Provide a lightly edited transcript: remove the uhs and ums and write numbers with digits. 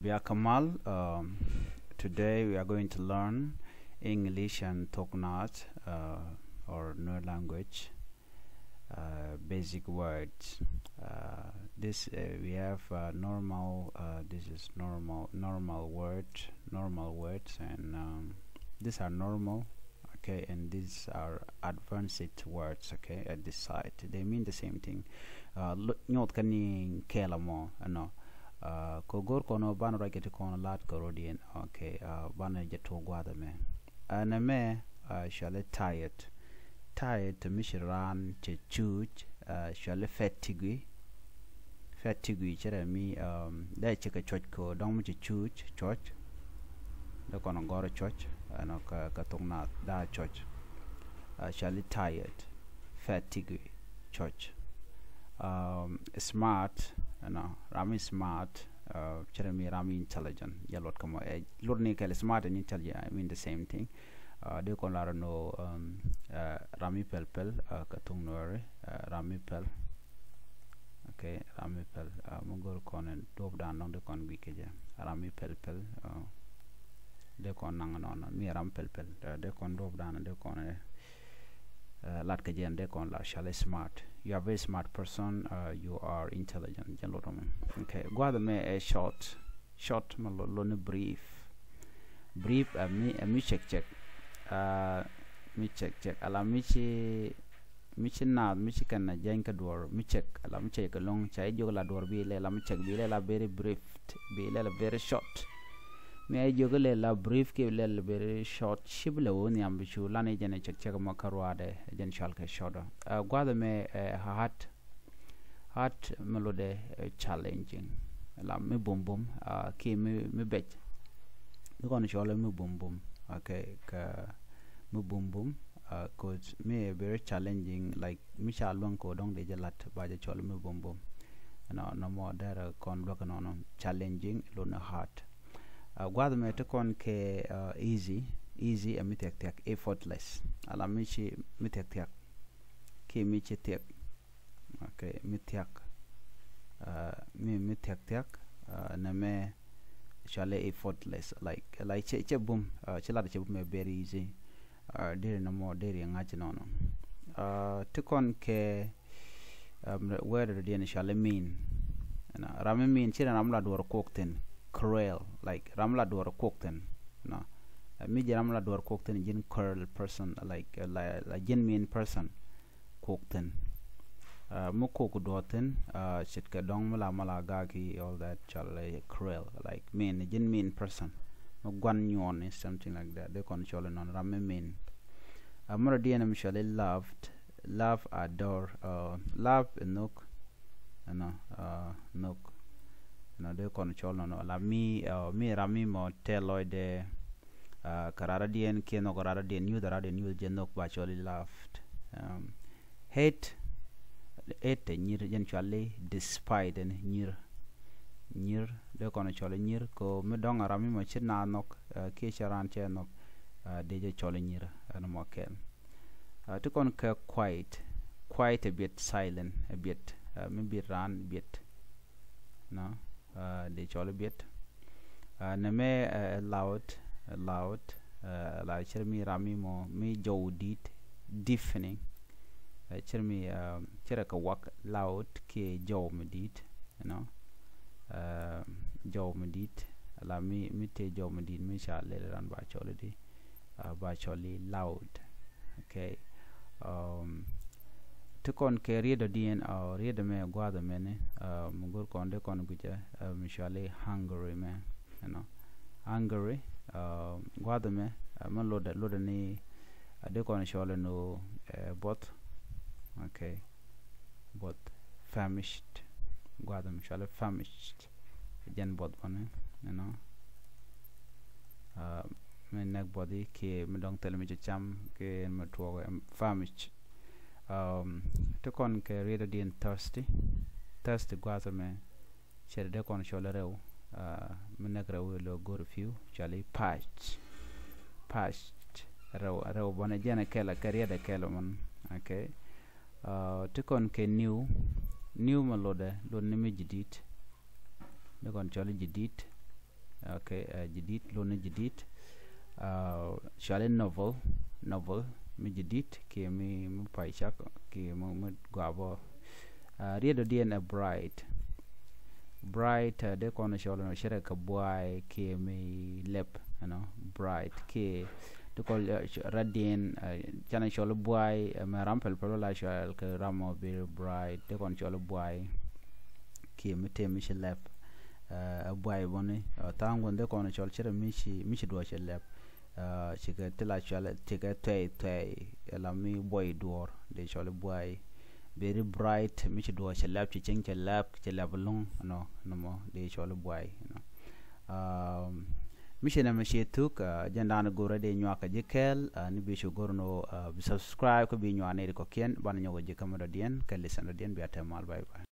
We are Kamal. Today we are going to learn English and Toknat or no language basic words. This we have normal. This is normal words, and these are normal. Okay, and these are advanced words. Okay, at this side they mean the same thing. Nyot kani kela mo no. Ko gor kono ban ragete kono lat korodien. Okay, ban jeto gwada me ana me shale tired to mishiran che chuch shale fatigue chere mi da cheka choch ko dong mi chuch choch da kono goro choch ano ka tongna da choch shale tired fatigue choch smart rami smart Jeremy rami intelligent yalot kamo lurni kale smart and intelligent I mean the same thing de kon lara no rami pel katung nore rami pel okay rami pel mongol kon en dob dan non de kon wikeje rami pel de kon nang non mi ram pel de kon dob dan de kon lat ka jen de kon la shale smart. You are a very smart person. You are intelligent. Okay. Guarda me a short malone brief. Me check. Me check. Ala michi na michi kana jenka door. Me check. Ala me check long chai jogla door bi le. Ala me check bi le la very brief. Bi le la very short. Me I jogle la brief ke le very short shible woni ambichu lane jene check makarwade jen shalke shoda gwada me hard melode challenging la me bum ki me bet you gonna show me bum okay ka me bum cause me very challenging like me chalwan ko dong de jalat ba je chol me bum no more there kon block no challenging lo na hard gwada me to kon ke easy and mitek effortless ala michi mitek ki michi tek okay mitek mitek na me shale effortless like che boom chela che boom very easy there no more there ngachi no to kon ke where the shale mean na rame mean chira ramla dor kokten cruel like ramla dor kokten no mi ramla dor kokten jin cruel person like jin mean person kokten mo koku doten shit ka dong mala gaki all that chale cruel like mean jin mean person no gwan nyon is something like that they kon chole non ramme mean amara dienam chale love adore love nok nok no de kon cholo no la mi rami mo teloide karara dien keno karara dien you darade new jenok ba choli laughed hate nyir jen chali despite and nyir de kon choli nyir ko me dong rami mo china nok ke charan che nok de je choli nyir no mo ken to kon ka quiet a bit silent a bit maybe ran bit no de chole bit na me loud la chermi rami mo mi jowdit deafening chermi chera ka wak loud ke jow medit you know jow medit la mi te jow medit mi sha le ran ba chole di ba chole loud okay to kon ke riedo dien riedo me gwada mene mugur kon de kon guje mishale hungry me you know hungry gwada me man loda ni de kon shole no bot okay bot famished gwada mishale famished jen bot bane you know me nek body ke me dong tel mi cham ke me tuo famished to kon ke reader din thirsty gwasa me chere de kon shole rew me nek rew lo go review chali patched rew bone jena kela career de kelo man okay to kon ke new malode lo nimi jidit de kon chole jidit okay jadid lona jadid shale novel mi jadid ke mi paishak ke mo gwabo riedo dien a bright de kono shole no shere ka boy ke mi lep bright ke to call radien chana shole boy ma rampel pelo la shole ke ramo be bright de kono shole boy ke mi te mi lep a boy bone tango de kono shole shere mi do she lep chiga tela shole chiga tay la mi boy door de shole boy very bright mi do she lap chi cheng che lap long no mo de shole boy mi shena ma she tuk jandana gore de nywaka jekel ni bi shu gorno subscribe ko bi nywane ko ken ban nyogo je kamera dien kan lisan dien bi atemal bye bye